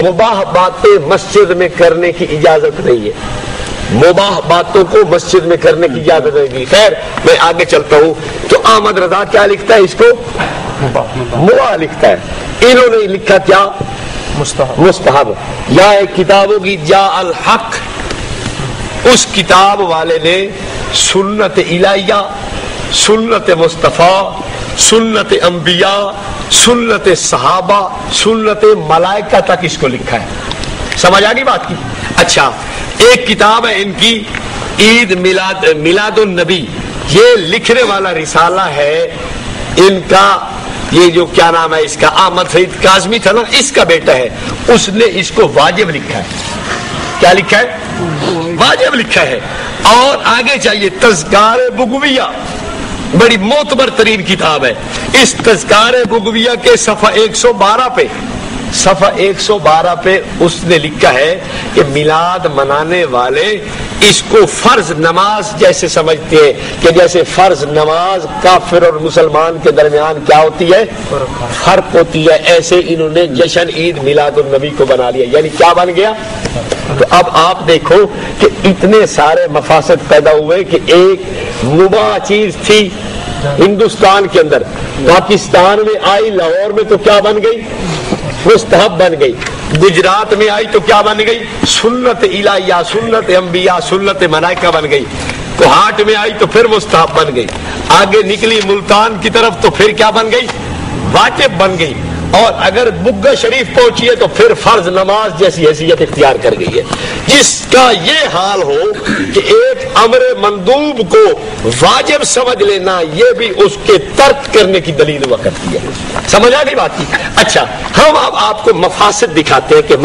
مباح باتیں مسجد میں کرنے کی اجازت نہیں ہے، مباح باتوں کو مسجد میں کرنے کی اجازت نہیں ہے۔ خیر میں آگے چلتا ہوں۔ تو احمد رضا کیا لکھتا ہے؟ اس کو مباح لکھتا ہے، انہوں نے لکھا کیا؟ مستحب۔ یا ایک کتاب ہوگی جاء الحق، اس کتاب والے نے سنت الہیہ، سنت مصطفیٰ، سنت انبیاء، سنت صحابہ، سنت ملائکہ تک اس کو لکھا ہے۔ سمجھ آ گئی بات کی؟ اچھا ایک کتاب ہے ان کی عید میلاد النبی، یہ لکھنے والا رسالہ ہے ان کا، یہ جو کیا نام ہے اس کا، احمد سعید کاظمی تھا نا، اس کا بیٹا ہے، اس نے اس کو واجب لکھا ہے۔ کیا لکھا ہے؟ واجب لکھا ہے۔ اور آگے چاہیے تذکار بغویہ، بڑی معتبر ترین کتاب ہے۔ اس تذکار بغویہ کے صفحہ 112 پہ، صفحہ 112 پہ اس نے لکھا ہے کہ میلاد منانے والے اس کو فرض نماز جیسے سمجھتے ہیں کہ جیسے فرض نماز کافر اور مسلمان کے درمیان کیا ہوتی ہے؟ فرق ہوتی ہے، ایسے انہوں نے جشن عید میلاد النبی کو بنا لیا، یعنی کیا بن گیا؟ تو اب آپ دیکھو کہ اتنے سارے مفاسد پیدا ہوئے کہ ایک مباح چیز تھی ہندوستان کے اندر، پاکستان میں آئی، لاہور میں تو کیا بن گئی؟ مستحب بن گئی۔ گجرات میں آئی تو کیا بن گئی؟ سنت الہیہ، سنت انبیاء، سنت ملائکہ بن گئی۔ کوہاٹ میں آئی تو پھر مستحب بن گئی، آگے نکلی ملتان کی طرف تو پھر کیا بن گئی؟ واجب بن گئی، اور اگر بگہ شریف پہنچی ہے تو پھر فرض نماز جیسی حیثیت اختیار کر گئی ہے۔ جس کا یہ حال ہو کہ ایک امر مندوب کو واجب سمجھ لینا، یہ بھی اس کے ترک کرنے کی دلیل ہوا کرتی ہے۔ سمجھ آ گئی بات کی؟ اچھا ہم اب آپ کو مفاسد دکھاتے ہیں کہ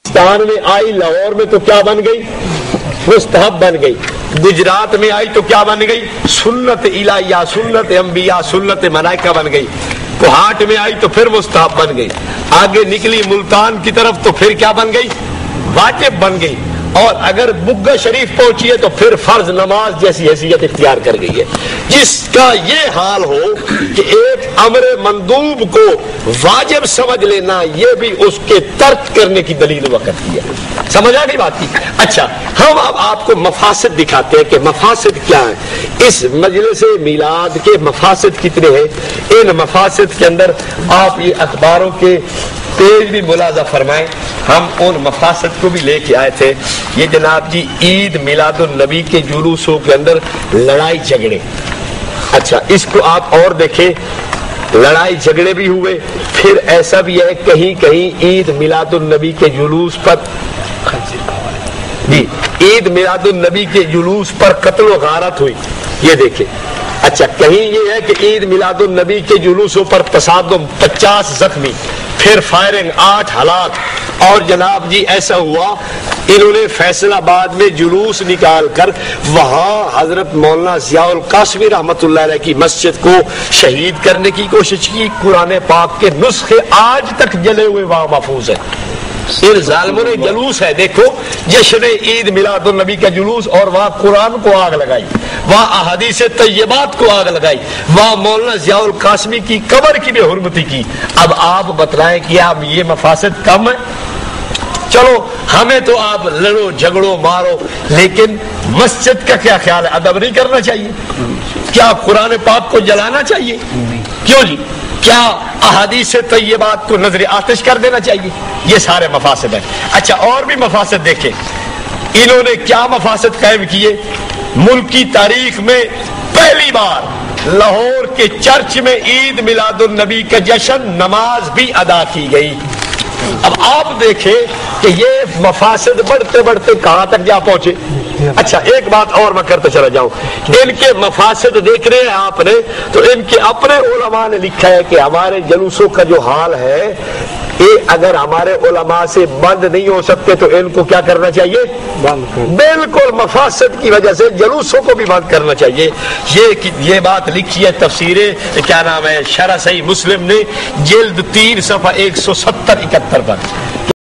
پاکستان میں آئی، لاہور میں تو کیا بن گئی؟ مستحب بن گئی۔ گجرات میں آئی تو کیا بن گئی؟ سنت الہیہ، سنت انبیاء، سنت ملائکہ بن گئی۔ کوہاٹ میں آئی تو پھر مستحب بن گئی، آگے نکلی ملتان کی طرف تو پھر کیا بن گئی؟ واجب بن گئی، اور اگر بگہ شریف پہنچی ہے تو پھر فرض نماز جیسی حیثیت اختیار کر گئی ہے۔ جس کا یہ حال ہو کہ ایک امر مندوب کو واجب سمجھ لینا، یہ بھی اس کے ترک کرنے کی دلیل ہوا کرتی ہے۔ سمجھ آ گئی بات کی؟ اچھا ہم اب آپ کو مفاسد دکھاتے ہیں کہ مفاسد کیا ہیں۔ اس مجلس میلاد کے مفاسد کتنے ہیں؟ ان مفاسد کے اندر آپ یہ اخباروں کے پیج بھی ملاحظہ فرمائیں، ہم ان مفاسد کو بھی لے کے آئے تھے۔ یہ جناب جی عید میلاد النبی کے جلوسوں کے اندر لڑائی جھگڑے، اچھا اس کو آپ اور دیکھیں، لڑائی جھگڑے بھی ہوئے، پھر ایسا بھی ہے کہیں کہیں عید میلاد النبی کے جلوس پر جی عید میلاد النبی کے جلوس پر قتل و غارت ہوئی، یہ دیکھیں۔ اچھا کہیں یہ ہے کہ عید میلاد النبی کے جلوسوں پر تصادم، 50 زخمی، پھر فائرنگ، 8 ہلاک، اور جناب جی ایسا ہوا انہوں نے فیصل آباد میں جلوس نکال کر وہاں حضرت مولانا ضیاء القاسمی رحمت اللہ علیہ کی مسجد کو شہید کرنے کی کوشش کی۔ قرآن پاک کے نسخے آج تک جلے ہوئے وہاں محفوظ ہیں۔ ان ظالموں نے جلوس ہے، دیکھو جشن عید میلاد النبی کا جلوس، اور وہاں قرآن کو آگ لگائی، وہاں احادیث طیبات کو آگ لگائی، وہاں مولانا ضیاء القاسمی کی قبر کی بے حرمتی کی۔ اب آپ بتلائیں کہ اب یہ مفاسد کم ہے؟ چلو ہمیں تو آپ لڑو جھگڑو مارو، لیکن مسجد کا کیا خیال ہے؟ ادب نہیں کرنا چاہیے؟ کیا قرآن پاک کو جلانا چاہیے؟ کیوں جی؟ کیا احادیث طیبات کو نظر آتش کر دینا چاہیے؟ یہ سارے مفاسد ہیں۔ اچھا اور بھی مفاسد دیکھیں، انہوں نے کیا مفاسد قائم کیے؟ ملک کی تاریخ میں پہلی بار لاہور کے چرچ میں عید میلاد النبی کا جشن، نماز بھی ادا کی گئی۔ اب آپ دیکھیں کہ یہ مفاسد بڑھتے بڑھتے کہاں تک جا پہنچے۔ اچھا ایک بات اور میں کرتے چلا جاؤں، ان کے مفاسد دیکھ رہے ہیں آپ نے، تو ان کے اپنے علماء نے لکھا ہے کہ ہمارے جلوسوں کا جو حال ہے، یہ اگر ہمارے علماء سے بند نہیں ہو سکتے تو ان کو کیا کرنا چاہیے؟ بالکل مفاسد کی وجہ سے جلوسوں کو بھی بند کرنا چاہیے۔ یہ بات لکھی ہے تفسیر کیا نام ہے شرح صحیح مسلم نے، جلد 3 صفحہ 170-71 پر۔